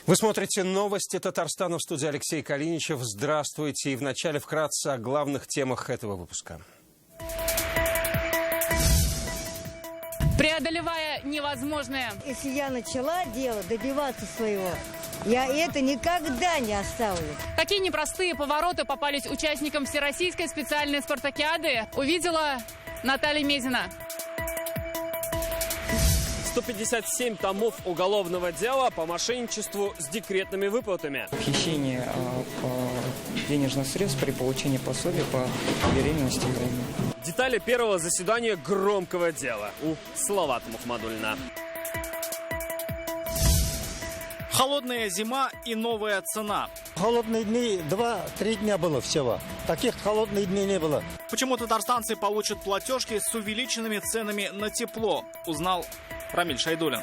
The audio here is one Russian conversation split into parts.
Вы смотрите новости Татарстана, в студии Алексей Калиничев. Здравствуйте. И вначале вкратце о главных темах этого выпуска. Преодолевая невозможное. Если я начала дело, добиваться своего, я это никогда не оставлю. Какие непростые повороты попались участникам Всероссийской специальной спартакиады, увидела Наталья Мезина. 157 томов уголовного дела по мошенничеству с декретными выплатами. Хищение денежных средств при получении пособия по беременности и бременности. Детали первого заседания громкого дела у Салавата Мухаммадуллина. Холодная зима и новая цена. Холодные дни 2-3 дня было всего. Таких холодных дней не было. Почему татарстанцы получат платежки с увеличенными ценами на тепло, узнал Рамиль Шайдуллин.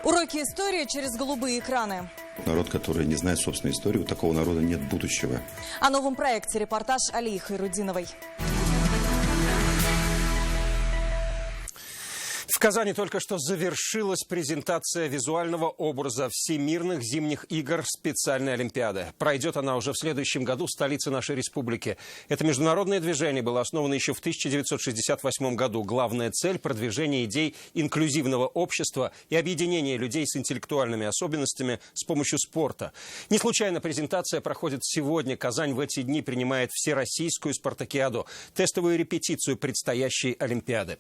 Уроки истории через голубые экраны. Народ, который не знает собственной истории, у такого народа нет будущего. О новом проекте репортаж Алии Хайрудиновой. В Казани только что завершилась презентация визуального образа Всемирных зимних игр специальной олимпиады. Пройдет она уже в следующем году в столице нашей республики. Это международное движение было основано еще в 1968 году. Главная цель – продвижение идей инклюзивного общества и объединение людей с интеллектуальными особенностями с помощью спорта. Не случайно презентация проходит сегодня. Казань в эти дни принимает всероссийскую спартакиаду, тестовую репетицию предстоящей олимпиады.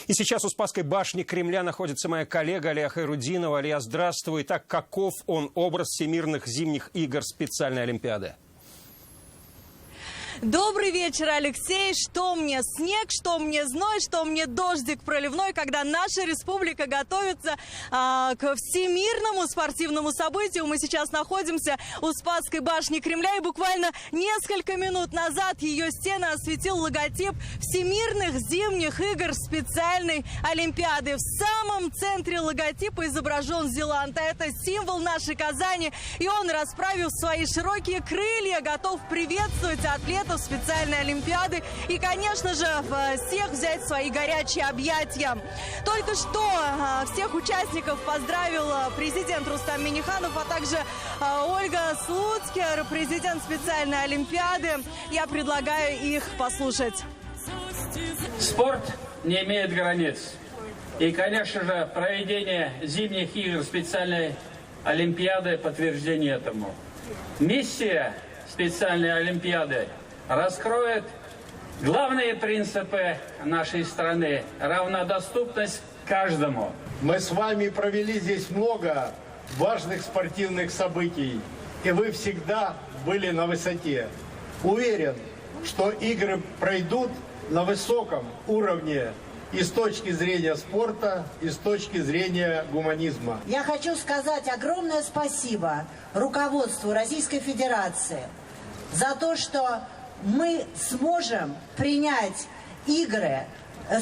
И сейчас у Спасской башни Кремля находится моя коллега Алия Хайрудинова. Алия, здравствуй. Итак, каков он образ Всемирных зимних игр специальной олимпиады? Добрый вечер, Алексей. Что мне снег, что мне зной, что мне дождик проливной, когда наша республика готовится к всемирному спортивному событию. Мы сейчас находимся у Спасской башни Кремля, и буквально несколько минут назад ее стены осветил логотип Всемирных зимних игр специальной олимпиады. В самом центре логотипа изображен Зеланд. Это символ нашей Казани, и он, расправив свои широкие крылья, готов приветствовать атлетов специальной олимпиады и, конечно же, всех взять в свои горячие объятия. Только что всех участников поздравил президент Рустам Минниханов, а также Ольга Слуцкер, президент специальной олимпиады. Я предлагаю их послушать. Спорт не имеет границ. И, конечно же, проведение зимних игр специальной олимпиады – подтверждение этому. Миссия специальной олимпиады раскроет главные принципы нашей страны – равнодоступность каждому. Мы с вами провели здесь много важных спортивных событий, и вы всегда были на высоте. Уверен, что игры пройдут на высоком уровне и с точки зрения спорта, и с точки зрения гуманизма. Я хочу сказать огромное спасибо руководству Российской Федерации за то, что мы сможем принять игры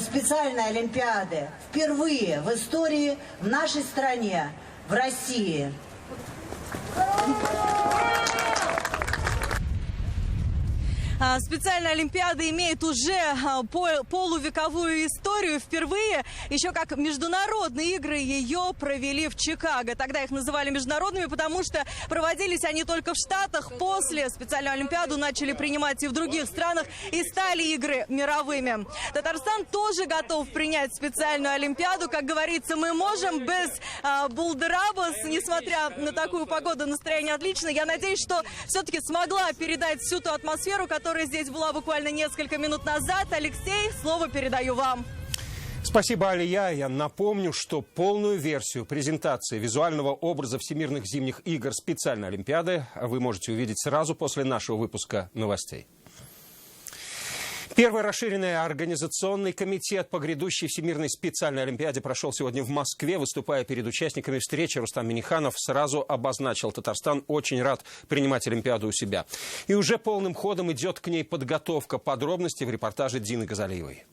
специальной олимпиады впервые в истории в нашей стране, в России. Специальная олимпиада имеет уже полувековую историю. Впервые, еще как международные игры, ее провели в Чикаго. Тогда их называли международными, потому что проводились они только в Штатах. После специальную олимпиаду начали принимать и в других странах, и стали игры мировыми. Татарстан тоже готов принять специальную олимпиаду. Как говорится, мы можем без булдырабас, несмотря на такую погоду, настроение отличное. Я надеюсь, что все-таки смогла передать всю ту атмосферу, которая здесь была буквально несколько минут назад. Алексей, слово передаю вам. Спасибо, Алия. Я напомню, что полную версию презентации визуального образа Всемирных зимних игр специальной олимпиады вы можете увидеть сразу после нашего выпуска новостей. Первый расширенный организационный комитет по грядущей Всемирной специальной олимпиаде прошел сегодня в Москве. Выступая перед участниками встречи, Рустам Минниханов сразу обозначил: Татарстан очень рад принимать олимпиаду у себя. И уже полным ходом идет к ней подготовка. Подробности в репортаже Дины Газалиевой.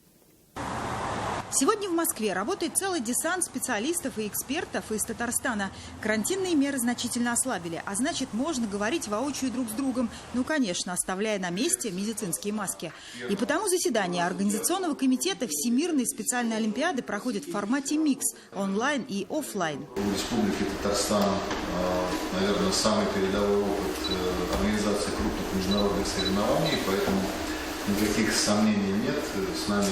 Сегодня в Москве работает целый десант специалистов и экспертов из Татарстана. Карантинные меры значительно ослабили, а значит, можно говорить воочию друг с другом. Ну, конечно, оставляя на месте медицинские маски. И потому заседание Организационного комитета Всемирной специальной олимпиады проходит в формате микс – онлайн и офлайн. У Республики Татарстан, наверное, самый передовой опыт организации крупных международных соревнований, поэтому никаких сомнений нет. С нами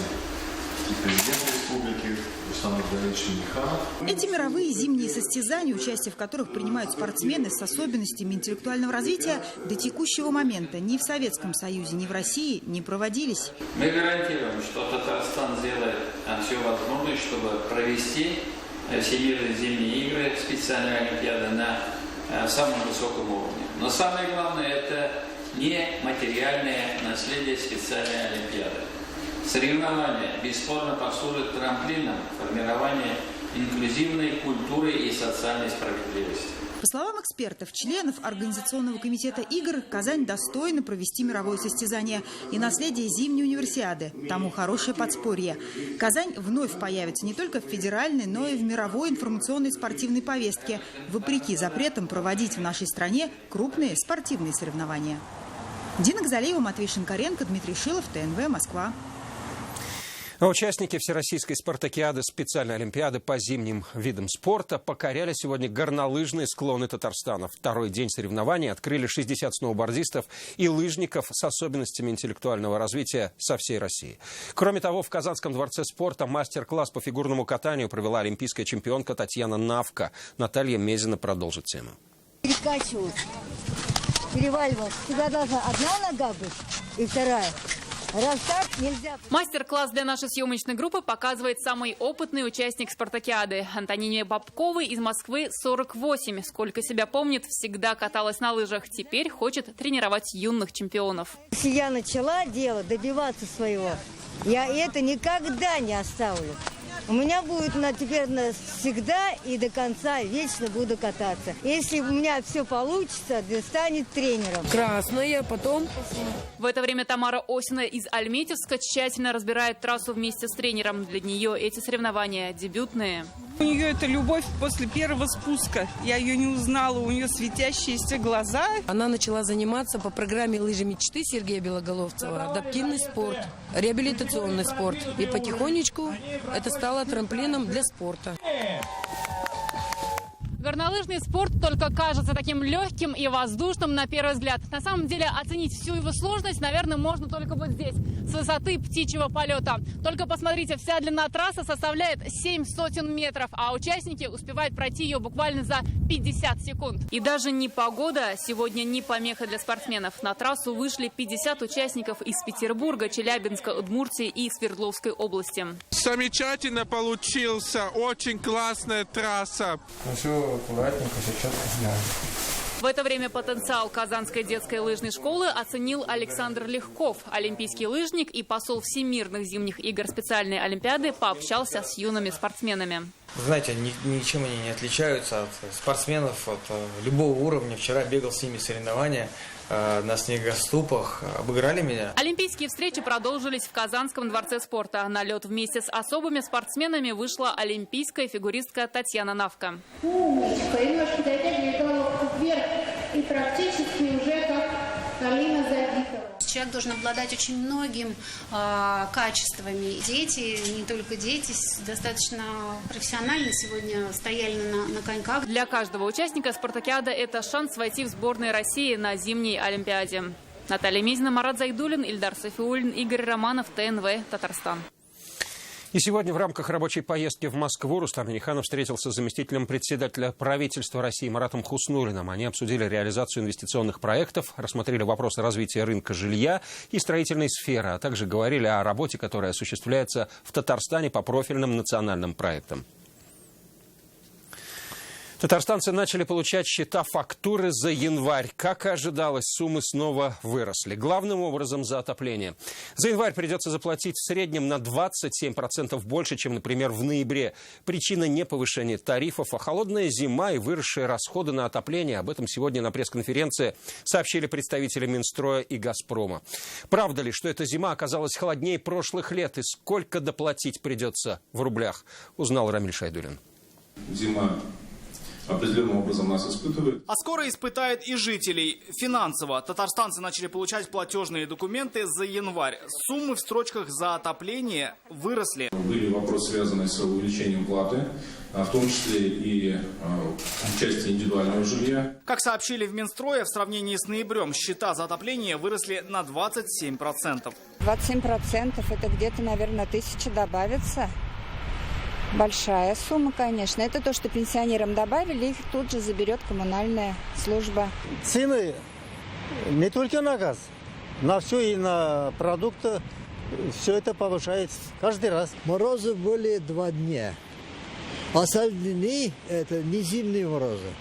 президент республики Рустам Абдалевич Минниханов. Эти мировые зимние состязания, участие в которых принимают спортсмены с особенностями интеллектуального развития, до текущего момента ни в Советском Союзе, ни в России не проводились. Мы гарантируем, что Татарстан сделает все возможное, чтобы провести Всемирные зимние игры, специальные олимпиады на самом высоком уровне. Но самое главное – это не материальное наследие специальной олимпиады. Соревнования бесспорно послужат трамплином формирования инклюзивной культуры и социальной справедливости. По словам экспертов, членов Организационного комитета игр, Казань достойна провести мировое состязание и наследие зимней универсиады. Тому хорошее подспорье. Казань вновь появится не только в федеральной, но и в мировой информационной спортивной повестке, вопреки запретам проводить в нашей стране крупные спортивные соревнования. Дина Газалиева, Матвей Шинкаренко, Дмитрий Шилов, ТНВ, Москва. А участники Всероссийской спартакиады специальной олимпиады по зимним видам спорта покоряли сегодня горнолыжные склоны Татарстана. Второй день соревнований открыли 60 сноубордистов и лыжников с особенностями интеллектуального развития со всей России. Кроме того, в Казанском дворце спорта мастер-класс по фигурному катанию провела олимпийская чемпионка Татьяна Навка. Наталья Мезина продолжит тему. Перекачивать, переваливать. Всегда должна одна нога быть и вторая. Раз так, нельзя. Мастер-класс для нашей съемочной группы показывает самый опытный участник спартакиады. Антонине Бабковой из Москвы 48. Сколько себя помнит, всегда каталась на лыжах. Теперь хочет тренировать юных чемпионов. Если я начала дело, добиваться своего, я это никогда не оставлю. У меня будет теперь всегда и до конца вечно буду кататься. Если у меня все получится, станет тренером. Красная, потом... В это время Тамара Осина из Альметьевска тщательно разбирает трассу вместе с тренером. Для нее эти соревнования дебютные. У нее это любовь после первого спуска. Я ее не узнала, у нее светящиеся глаза. Она начала заниматься по программе «Лыжи мечты» Сергея Белоголовцева. Адаптивный спорт, реабилитационный спорт. И потихонечку это стало трамплином для спорта. Горнолыжный спорт только кажется таким легким и воздушным на первый взгляд. На самом деле оценить всю его сложность, наверное, можно только вот здесь, с высоты птичьего полета. Только посмотрите, вся длина трассы составляет 700 метров, а участники успевают пройти ее буквально за 50 секунд. И даже непогода сегодня не помеха для спортсменов. На трассу вышли 50 участников из Петербурга, Челябинска, Удмуртии и Свердловской области. Замечательно получился, очень классная трасса. Все аккуратненько, все четко. Да. В это время потенциал Казанской детской лыжной школы оценил Александр Легков. Олимпийский лыжник и посол Всемирных зимних игр специальной олимпиады пообщался с юными спортсменами. Знаете, ничем они не отличаются от спортсменов от любого уровня. Вчера бегал с ними соревнования на снегоступах, обыграли меня. Олимпийские встречи продолжились в Казанском дворце спорта. На лед вместе с особыми спортсменами вышла олимпийская фигуристка Татьяна Навка. Умничка, немножко дотягивай головку вверх и практически уже как Алина Забитова. Человек должен обладать очень многим качествами. Дети, не только дети, достаточно профессионально сегодня стояли на коньках. Для каждого участника спартакиада это шанс войти в сборную России на зимней олимпиаде. Наталья Мезина, Марат Зайдуллин, Ильдар Софиуллин, Игорь Романов, ТНВ, Татарстан. И сегодня в рамках рабочей поездки в Москву Рустам Минниханов встретился с заместителем председателя правительства России Маратом Хуснуллиным. Они обсудили реализацию инвестиционных проектов, рассмотрели вопросы развития рынка жилья и строительной сферы, а также говорили о работе, которая осуществляется в Татарстане по профильным национальным проектам. Татарстанцы начали получать счета-фактуры за январь. Как и ожидалось, суммы снова выросли. Главным образом за отопление. За январь придется заплатить в среднем на 27% больше, чем, например, в ноябре. Причина не повышения тарифов, а холодная зима и выросшие расходы на отопление. Об этом сегодня на пресс-конференции сообщили представители Минстроя и «Газпрома». Правда ли, что эта зима оказалась холоднее прошлых лет? И сколько доплатить придется в рублях? Узнал Рамиль Шайдуллин. Зима определенным образом нас испытывает. А скоро испытает и жителей. Финансово. Татарстанцы начали получать платежные документы за январь. Суммы в строчках за отопление выросли. Были вопросы, связанные с увеличением платы, в том числе и в части индивидуального жилья. Как сообщили в Минстрое, в сравнении с ноябрем счета за отопление выросли на 27%. 27% это где-то, наверное, 1000 добавится. Большая сумма, конечно. Это то, что пенсионерам добавили, их тут же заберет коммунальная служба. Цены не только на газ, на все и на продукты, все это повышается каждый раз. Морозы были 2 дня. Остальные это не зимние морозы,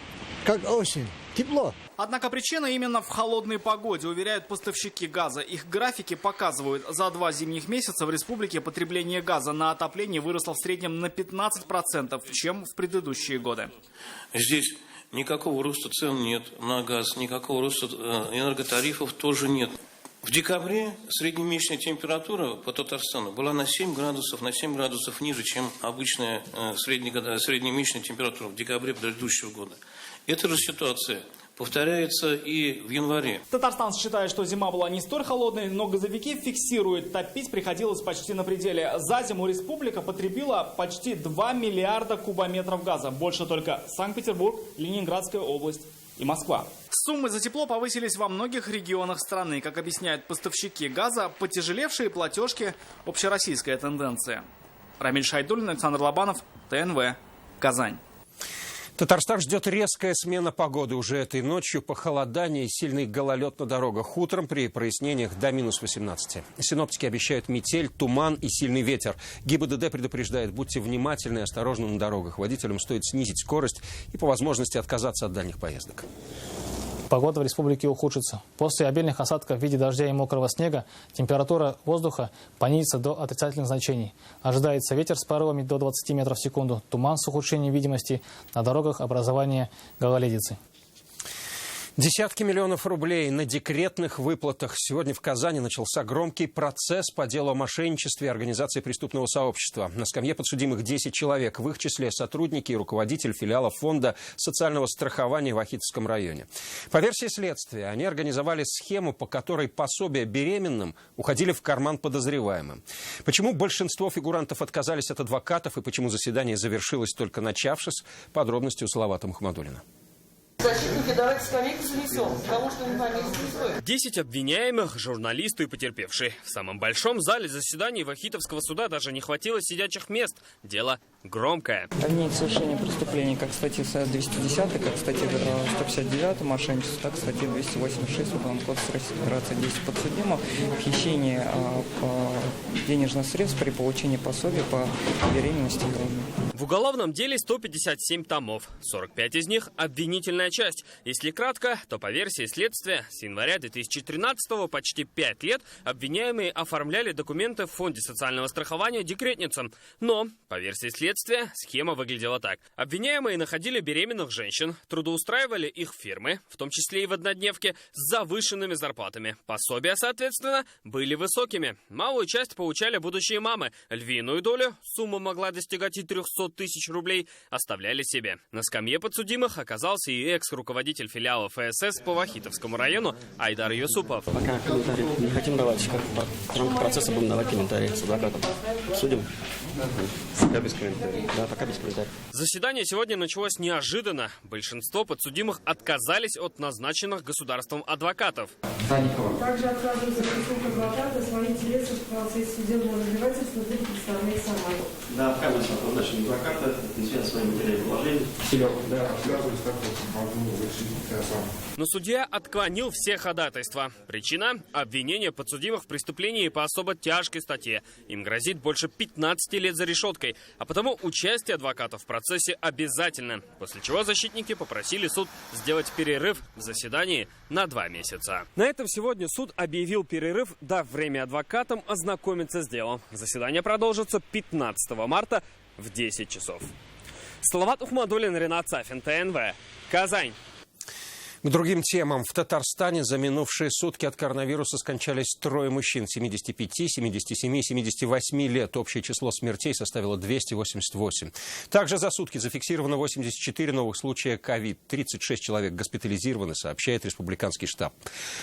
как осень. Тепло. Однако причина именно в холодной погоде, уверяют поставщики газа. Их графики показывают, за 2 зимних месяца в республике потребление газа на отопление выросло в среднем на 15%, чем в предыдущие годы. Здесь никакого роста цен нет на газ, никакого роста энерготарифов тоже нет. В декабре среднемесячная температура по Татарстану была на 7 градусов ниже, чем обычная среднемесячная температура в декабре предыдущего года. Эта же ситуация повторяется и в январе. Татарстан считает, что зима была не столь холодной, но газовики фиксируют, топить приходилось почти на пределе. За зиму республика потребила почти 2 миллиарда кубометров газа. Больше только Санкт-Петербург, Ленинградская область и Москва. Суммы за тепло повысились во многих регионах страны. Как объясняют поставщики газа, потяжелевшие платежки – общероссийская тенденция. Рамиль Шайдуллин, Александр Лобанов, ТНВ, Казань. Татарстан ждет резкая смена погоды. Уже этой ночью похолодание и сильный гололед на дорогах. Утром при прояснениях до минус 18. Синоптики обещают метель, туман и сильный ветер. ГИБДД предупреждает, будьте внимательны и осторожны на дорогах. Водителям стоит снизить скорость и по возможности отказаться от дальних поездок. Погода в республике ухудшится. После обильных осадков в виде дождя и мокрого снега температура воздуха понизится до отрицательных значений. Ожидается ветер с порывами до 20 метров в секунду, туман с ухудшением видимости, на дорогах образование гололедицы. Десятки миллионов рублей на декретных выплатах. Сегодня в Казани начался громкий процесс по делу о мошенничестве организации преступного сообщества. На скамье подсудимых 10 человек, в их числе сотрудники и руководитель филиала фонда социального страхования в Ахитовском районе. По версии следствия, они организовали схему, по которой пособия беременным уходили в карман подозреваемым. Почему большинство фигурантов отказались от адвокатов и почему заседание завершилось только начавшись, подробности у Салавата Мухаммадуллина. Защитники, давайте скамейку занесем. Кому что не фамилия не стоит. 10 обвиняемых, журналисты и потерпевшие. В самом большом зале заседаний Ахитовского суда даже не хватило сидячих мест. Дело громкое. Обвинение в совершении преступлений как статьи 210, как статьи 159 мошенничество, так статьи 286 Уголовного кодекса Российской Федерации 10 подсудимых. Хищение денежных средств при получении пособия по беременности. В уголовном деле 157 томов. 45 из них – обвинительная часть. Если кратко, то по версии следствия, с января 2013-го почти 5 лет обвиняемые оформляли документы в фонде социального страхования декретницам. Но, по версии следствия, схема выглядела так. Обвиняемые находили беременных женщин, трудоустраивали их в фирмы, в том числе и в однодневке, с завышенными зарплатами. Пособия, соответственно, были высокими. Малую часть получали будущие мамы. Львиную долю, сумма могла достигать и 300 тысяч рублей, оставляли себе. На скамье подсудимых оказался и экс-руководитель филиала ФСС по Ахитовскому району Айдар Юсупов. Пока комментариев не хотим давать. Как в рамках процесса будем давать комментарии с адвокатом. Судим. Пока без комментариев. Да, пока без комментариев. Заседание сегодня началось неожиданно. Большинство подсудимых отказались от назначенных государством адвокатов. Также отказываются от адвоката, свои интересы в процессе судебного разбирательства будет представлять сама. Да, отказываются от назначенного адвоката, несмотря на свои материальные положения. Да, отказываются от Но судья отклонил все ходатайства. Причина – обвинение подсудимых в преступлении по особо тяжкой статье. Им грозит больше 15 лет за решеткой, а потому участие адвокатов в процессе обязательно. После чего защитники попросили суд сделать перерыв в заседании на 2 месяца. На этом сегодня суд объявил перерыв, дав время адвокатам ознакомиться с делом. Заседание продолжится 15 марта в 10 часов. Салават Ухмадуллин, Ренат Сафин, ТНВ, Казань. К другим темам. В Татарстане за минувшие сутки от коронавируса скончались 3 мужчин 75, 77 и 78 лет. Общее число смертей составило 288. Также за сутки зафиксировано 84 новых случая ковид. 36 человек госпитализированы, сообщает республиканский штаб.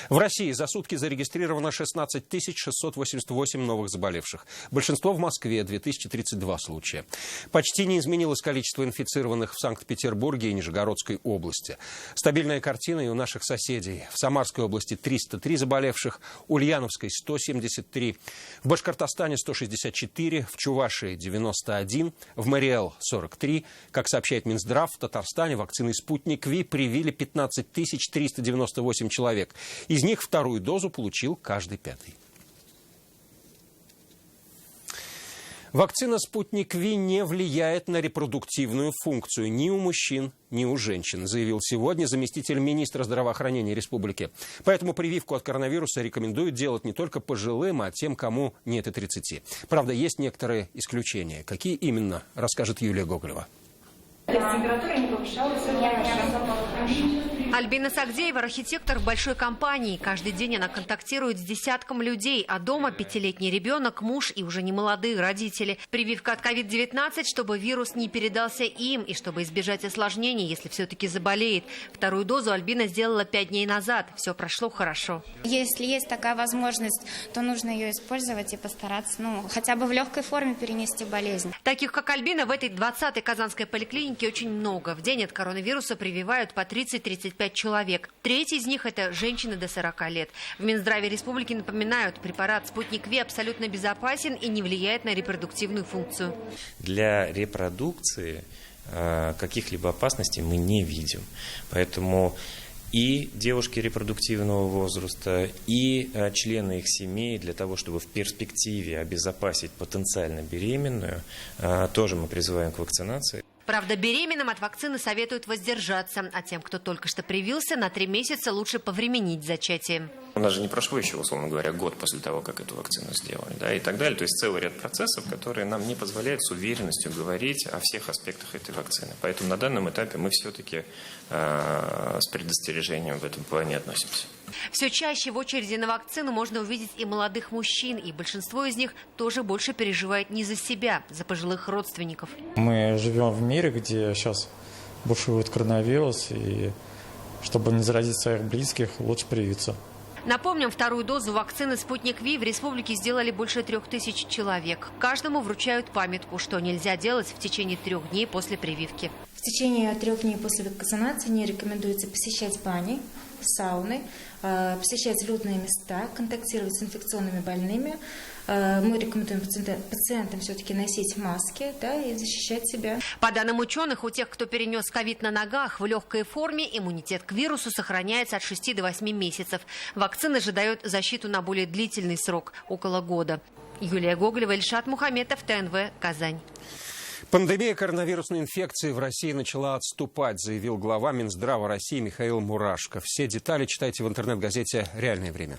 В России за сутки зарегистрировано 16 688 новых заболевших. Большинство в Москве, 2032 случая. Почти не изменилось количество инфицированных в Санкт-Петербурге и Нижегородской области. Стабильная картина и у наших соседей. В Самарской области 303 заболевших, Ульяновской 173, в Башкортостане 164, в Чувашии 91, в Мариэл 43. Как сообщает Минздрав, в Татарстане вакциной «Спутник Ви» привили 15 398 человек. Из них 2-ю дозу получил каждый 5-й. Вакцина «Спутник Ви» не влияет на репродуктивную функцию ни у мужчин, ни у женщин, заявил сегодня заместитель министра здравоохранения республики. Поэтому прививку от коронавируса рекомендуют делать не только пожилым, а тем, кому нет и 30. Правда, есть некоторые исключения. Какие именно, расскажет Юлия Гоголева. Температура не повышалась. Альбина Сагдеева – архитектор большой компании. Каждый день она контактирует с десятком людей, а дома 5-летний ребенок, муж и уже немолодые родители. Прививка от COVID-19, чтобы вирус не передался им и чтобы избежать осложнений, если все-таки заболеет. 2-ю дозу Альбина сделала 5 дней назад. Все прошло хорошо. Если есть такая возможность, то нужно ее использовать и постараться, хотя бы в легкой форме перенести болезнь. Таких, как Альбина, в этой 20-й казанской поликлинике очень много. В день от коронавируса прививают по 30-35 человек. Треть из них – это женщины до 40 лет. В Минздраве республики напоминают, препарат «Спутник Ви» абсолютно безопасен и не влияет на репродуктивную функцию. Для репродукции каких-либо опасностей мы не видим. Поэтому и девушки репродуктивного возраста, и члены их семей для того, чтобы в перспективе обезопасить потенциально беременную, тоже мы призываем к вакцинации. Правда, беременным от вакцины советуют воздержаться, а тем, кто только что привился, на 3 месяца лучше повременить с зачатием. У нас же не прошло еще, условно говоря, год после того, как эту вакцину сделали, и так далее. То есть целый ряд процессов, которые нам не позволяют с уверенностью говорить о всех аспектах этой вакцины. Поэтому на данном этапе мы все-таки с предостережением в этом плане относимся. Все чаще в очереди на вакцину можно увидеть и молодых мужчин, и большинство из них тоже больше переживает не за себя, за пожилых родственников. Мы живем в мире, где сейчас бушует коронавирус, и чтобы не заразить своих близких, лучше привиться. Напомним, 2-ю дозу вакцины «Спутник Ви» в республике сделали больше 3000 человек. Каждому вручают памятку, что нельзя делать в течение 3 дней после прививки. В течение 3 дней после вакцинации не рекомендуется посещать бани, сауны, посещать людные места, контактировать с инфекционными больными. Мы рекомендуем пациентам все-таки носить маски, и защищать себя. По данным ученых, у тех, кто перенес ковид на ногах в легкой форме, иммунитет к вирусу сохраняется от 6 до 8 месяцев. Вакцина же дает защиту на более длительный срок – около года. Юлия Гоголева, Ильшат Мухаметов, ТНВ, Казань. Пандемия коронавирусной инфекции в России начала отступать, заявил глава Минздрава России Михаил Мурашко. Все детали читайте в интернет-газете «Реальное время».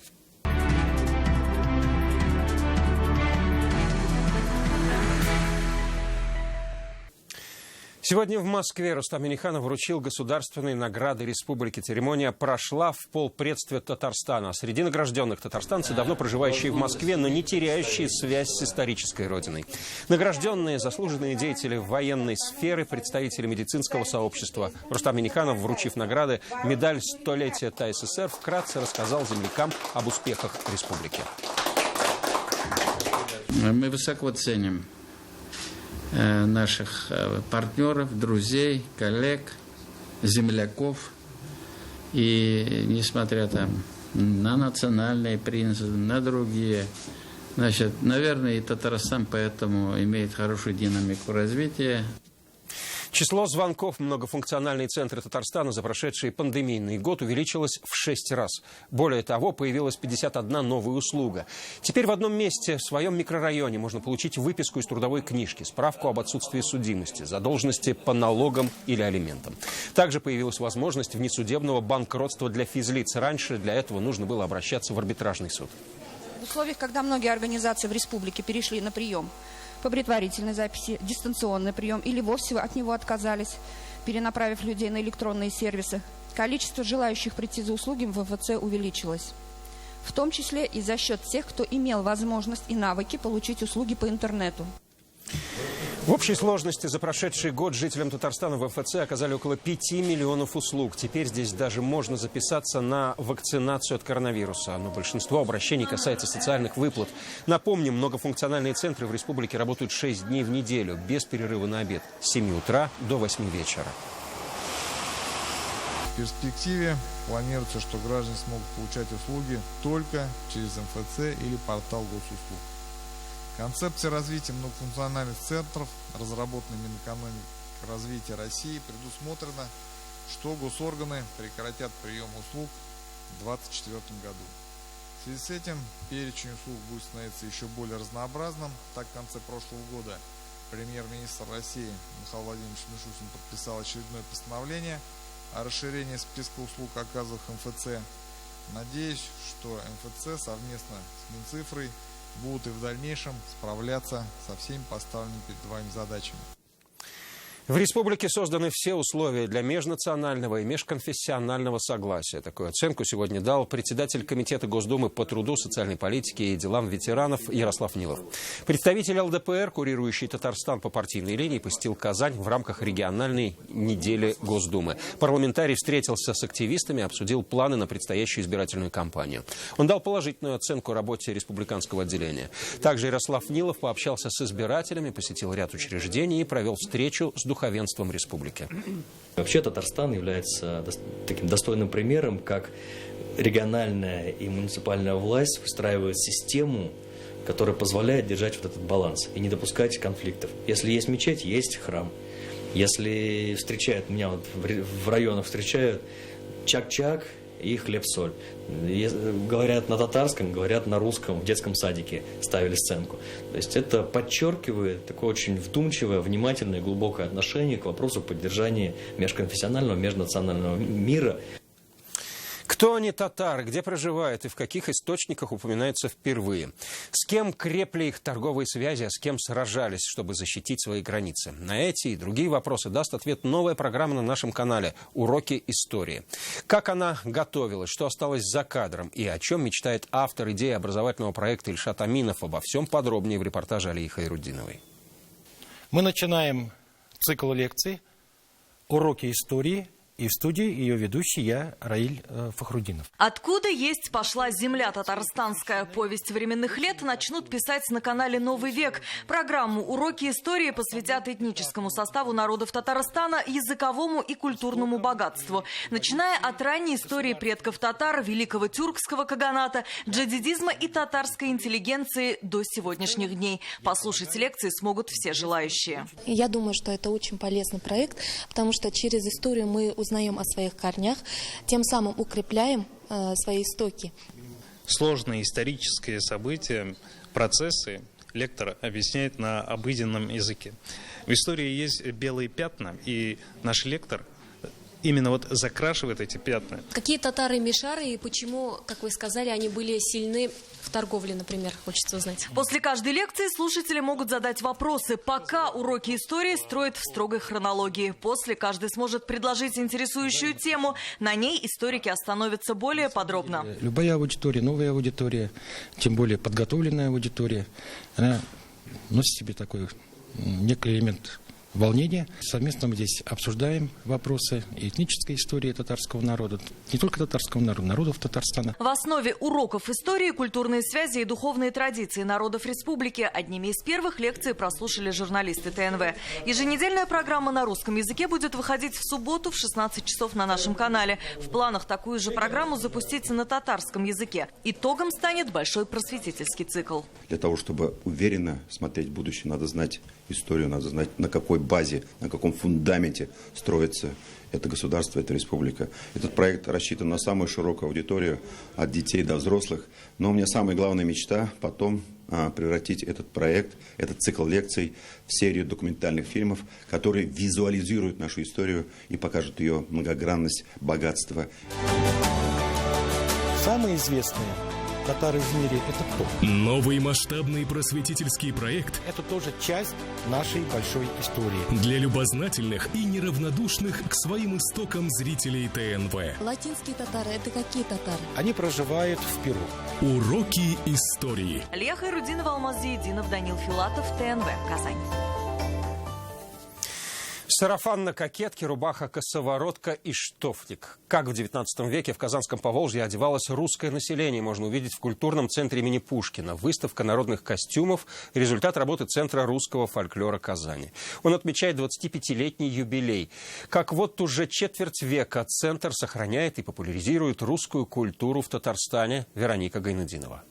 Сегодня в Москве Рустам Минниханов вручил государственные награды республики. Церемония прошла в полпредстве Татарстана. Среди награжденных татарстанцы, давно проживающие в Москве, но не теряющие связь с исторической родиной. Награжденные заслуженные деятели военной сферы, представители медицинского сообщества. Рустам Минниханов, вручив награды, медаль «Столетия ТАССР», вкратце рассказал землякам об успехах республики. Мы высоко ценим наших партнеров, друзей, коллег, земляков. И несмотря на национальные принципы, на другие, наверное, и Татарстан поэтому имеет хорошую динамику развития. Число звонков в многофункциональные центры Татарстана за прошедший пандемийный год увеличилось в 6 раз. Более того, появилась 51 новая услуга. Теперь в одном месте, в своем микрорайоне, можно получить выписку из трудовой книжки, справку об отсутствии судимости, задолженности по налогам или алиментам. Также появилась возможность внесудебного банкротства для физлиц. Раньше для этого нужно было обращаться в арбитражный суд. В условиях, когда многие организации в республике перешли на прием по предварительной записи, дистанционный прием или вовсе от него отказались, перенаправив людей на электронные сервисы, количество желающих прийти за услуги в МФЦ увеличилось. В том числе и за счет тех, кто имел возможность и навыки получить услуги по интернету. В общей сложности за прошедший год жителям Татарстана в МФЦ оказали около 5 миллионов услуг. Теперь здесь даже можно записаться на вакцинацию от коронавируса. Но большинство обращений касается социальных выплат. Напомним, многофункциональные центры в республике работают 6 дней в неделю, без перерыва на обед, с 7 утра до 8 вечера. В перспективе планируется, что граждане смогут получать услуги только через МФЦ или портал госуслуг. Концепция развития многофункциональных центров, разработанная Минэкономики и развития России, предусмотрено, что госорганы прекратят прием услуг в 2024 году. В связи с этим перечень услуг будет становиться еще более разнообразным. Так, в конце прошлого года премьер-министр России Михаил Владимирович Мишустин подписал очередное постановление о расширении списка услуг, оказанных МФЦ. Надеюсь, что МФЦ совместно с Минцифрой будут и в дальнейшем справляться со всеми поставленными перед вами задачами. В республике созданы все условия для межнационального и межконфессионального согласия. Такую оценку сегодня дал председатель Комитета Госдумы по труду, социальной политике и делам ветеранов Ярослав Нилов. Представитель ЛДПР, курирующий Татарстан по партийной линии, посетил Казань в рамках региональной недели Госдумы. Парламентарий встретился с активистами, обсудил планы на предстоящую избирательную кампанию. Он дал положительную оценку работе республиканского отделения. Также Ярослав Нилов пообщался с избирателями, посетил ряд учреждений и провел встречу с духовенством республики. Вообще Татарстан является таким достойным примером, как региональная и муниципальная власть выстраивает систему, которая позволяет держать вот этот баланс и не допускать конфликтов. Если есть мечеть, есть храм. Если встречают, меня вот в районах встречают чак-чак и хлеб-соль. Говорят на татарском, говорят на русском, в детском садике ставили сценку. То есть это подчеркивает такое очень вдумчивое, внимательное, глубокое отношение к вопросу поддержания межконфессионального, межнационального мира. Кто они татары, где проживают и в каких источниках упоминаются впервые? С кем крепли их торговые связи, а с кем сражались, чтобы защитить свои границы? На эти и другие вопросы даст ответ новая программа на нашем канале «Уроки истории». Как она готовилась, что осталось за кадром и о чем мечтает автор идеи образовательного проекта Ильшат Аминов, обо всем подробнее в репортаже Алии Хайруддиновой. Мы начинаем цикл лекций «Уроки истории». И в студии ее ведущий я, Раиль Фахруддинов. Откуда есть пошла земля татарстанская? Повесть временных лет начнут писать на канале «Новый век». Программу «Уроки истории» посвятят этническому составу народов Татарстана, языковому и культурному богатству. Начиная от ранней истории предков татар, великого тюркского каганата, джадидизма и татарской интеллигенции до сегодняшних дней. Послушать лекции смогут все желающие. Я думаю, что это очень полезный проект, потому что через историю мы узнаем о своих корнях, тем самым укрепляем свои истоки. Сложные исторические события, процессы лектор объясняет на обыденном языке. В истории есть белые пятна, и наш лектор именно вот закрашивает эти пятна. Какие татары-мишары и почему, как вы сказали, они были сильны в торговле, например, хочется узнать. После каждой лекции слушатели могут задать вопросы. Пока уроки истории строят в строгой хронологии. После каждый сможет предложить интересующую тему. На ней историки остановятся более подробно. Любая аудитория, новая аудитория, тем более подготовленная аудитория, она носит в себе такой некий элемент волнения. Совместно мы здесь обсуждаем вопросы этнической истории татарского народа, не только татарского народа, народов Татарстана. В основе уроков истории культурные связи и духовные традиции народов республики. Одними из первых лекций прослушали журналисты ТНВ. Еженедельная программа на русском языке будет выходить в субботу в 16 часов на нашем канале. В планах такую же программу запустить на татарском языке. Итогом станет большой просветительский цикл. Для того, чтобы уверенно смотреть в будущее, надо знать историю, надо знать, на какой базе, на каком фундаменте строится это государство, эта республика. Этот проект рассчитан на самую широкую аудиторию, от детей до взрослых. Но у меня самая главная мечта потом превратить этот проект, этот цикл лекций в серию документальных фильмов, которые визуализируют нашу историю и покажут ее многогранность, богатство. Самые известные татары в мире — это кто? Новый масштабный просветительский проект — это тоже часть нашей большой истории. Для любознательных и неравнодушных к своим истокам зрителей ТНВ. Латинские татары — это какие татары? Они проживают в Перу. Уроки истории. Лия Хайрудинова, Алмаз Зиединов, Данил Филатов, ТНВ, Казань. Сарафан на кокетке, рубаха-косоворотка и штофник. Как в XIX веке в Казанском Поволжье одевалось русское население, можно увидеть в культурном центре имени Пушкина. Выставка народных костюмов – результат работы Центра русского фольклора Казани. Он отмечает 25-летний юбилей. Как вот уже четверть века Центр сохраняет и популяризирует русскую культуру в Татарстане. Вероника Гайнудинова.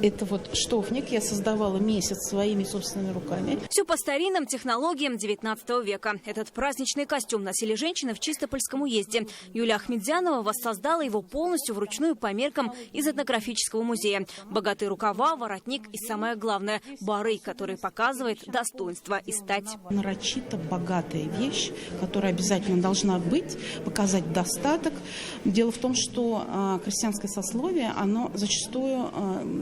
Это вот штофник я создавала месяц своими собственными руками. Все по старинным технологиям 19 века. Этот праздничный костюм носили женщины в Чистопольском уезде. Юлия Ахмедзянова воссоздала его полностью вручную по меркам из этнографического музея. Богатые рукава, воротник и, самое главное, барый, который показывает достоинство и стать. Нарочито богатая вещь, которая обязательно должна быть, показать достаток. Дело в том, что крестьянское сословие, оно зачастую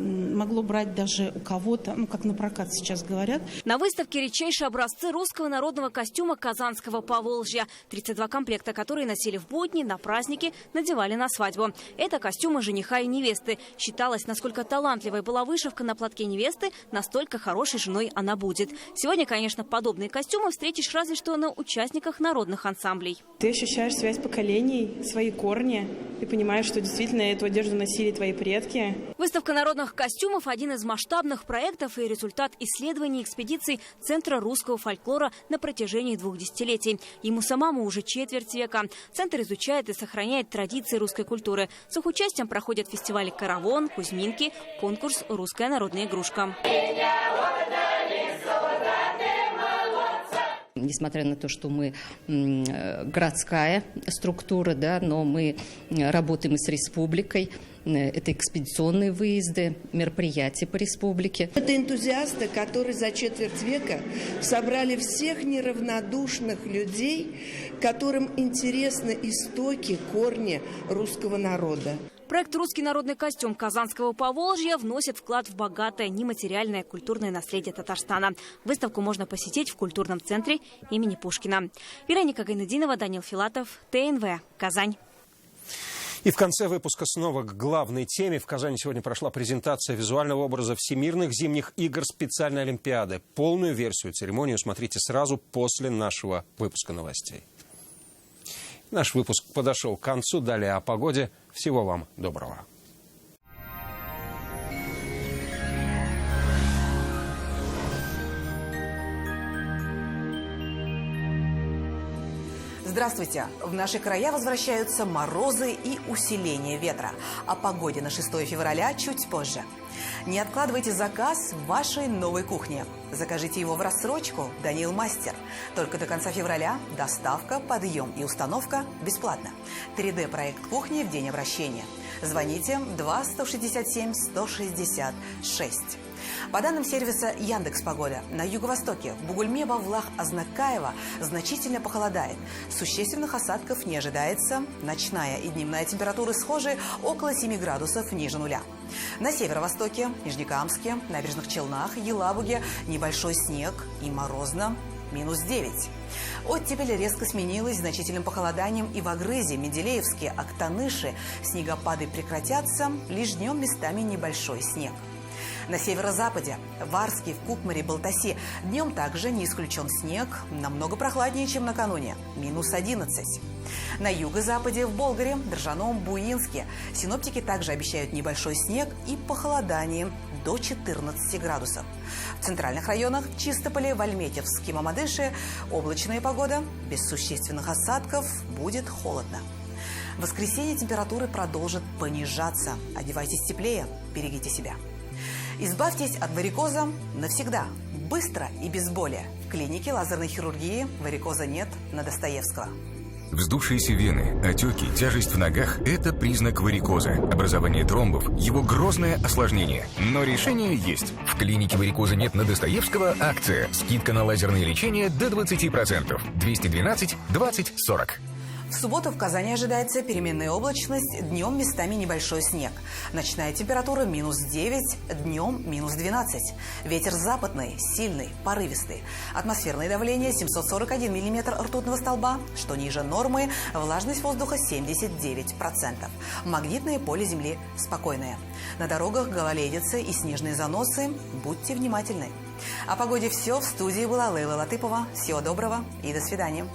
могло брать даже у кого-то, как на прокат сейчас говорят. На выставке редчайшие образцы русского народного костюма Казанского Поволжья. 32 комплекта, которые носили в будни, на праздники, надевали на свадьбу. Это костюмы жениха и невесты. Считалось, насколько талантливой была вышивка на платке невесты, настолько хорошей женой она будет. Сегодня, конечно, подобные костюмы встретишь разве что на участниках народных ансамблей. Ты ощущаешь связь поколений, свои корни. Ты понимаешь, что действительно эту одежду носили твои предки. Выставка народных костюмов – один из масштабных проектов и результат исследований экспедиций Центра русского фольклора на протяжении 2 десятилетий. Ему самому уже четверть века. Центр изучает и сохраняет традиции русской культуры. С их участием проходят фестивали «Каравон», «Кузьминки», конкурс «Русская народная игрушка». Несмотря на то, что мы городская структура, да, но мы работаем и с республикой. Это экспедиционные выезды, мероприятия по республике. Это энтузиасты, которые за четверть века собрали всех неравнодушных людей, которым интересны истоки, корни русского народа. Проект «Русский народный костюм» Казанского Поволжья вносит вклад в богатое нематериальное культурное наследие Татарстана. Выставку можно посетить в культурном центре имени Пушкина. Вероника Гайнудинова, Данил Филатов, ТНВ, Казань. И в конце выпуска снова к главной теме. В Казани сегодня прошла презентация визуального образа Всемирных зимних игр специальной Олимпиады. Полную версию церемонии смотрите сразу после нашего выпуска новостей. Наш выпуск подошел к концу. Далее о погоде. Всего вам доброго. Здравствуйте! В наши края возвращаются морозы и усиление ветра. О погоде на 6 февраля чуть позже. Не откладывайте заказ в вашей новой кухне. Закажите его в рассрочку «Данил Мастер». Только до конца февраля доставка, подъем и установка бесплатно. 3D-проект кухни в день обращения. Звоните 2-167-166. По данным сервиса Яндекс.Погода, на юго-востоке, в Бугульме, Бавлах, Азнакаево значительно похолодает. Существенных осадков не ожидается. Ночная и дневная температуры схожи, около 7 градусов ниже нуля. На северо-востоке, Нижнекамске, Набережных Челнах, Елабуге небольшой снег и морозно -9. Оттепель резко сменилась значительным похолоданием и в Агрызе, Менделеевске, Актаныше. Снегопады прекратятся, лишь днем местами небольшой снег. На северо-западе, в Арске, в Кукмаре, Балтасе днем также не исключен снег, намного прохладнее, чем накануне, -11. На юго-западе, в Болгаре, Држаном, Буинске синоптики также обещают небольшой снег и похолодание до 14 градусов. В центральных районах Чистополе, в Альметьевске, Мамадыше облачная погода, без существенных осадков, будет холодно. В воскресенье температуры продолжат понижаться. Одевайтесь теплее, берегите себя. Избавьтесь от варикоза навсегда. Быстро и без боли. В клинике лазерной хирургии варикоза нет на Достоевского. Вздувшиеся вены, отеки, тяжесть в ногах – это признак варикоза. Образование тромбов – его грозное осложнение. Но решение есть. В клинике варикоза нет на Достоевского акция. Скидка на лазерное лечение до 20%. 212 20 40. В субботу в Казани ожидается переменная облачность, днем местами небольшой снег. Ночная температура -9, днем -12. Ветер западный, сильный, порывистый. Атмосферное давление 741 миллиметр ртутного столба, что ниже нормы, влажность воздуха 79%. Магнитное поле Земли спокойное. На дорогах гололедица и снежные заносы. Будьте внимательны. О погоде все. В студии была Лейла Латыпова. Всего доброго и до свидания.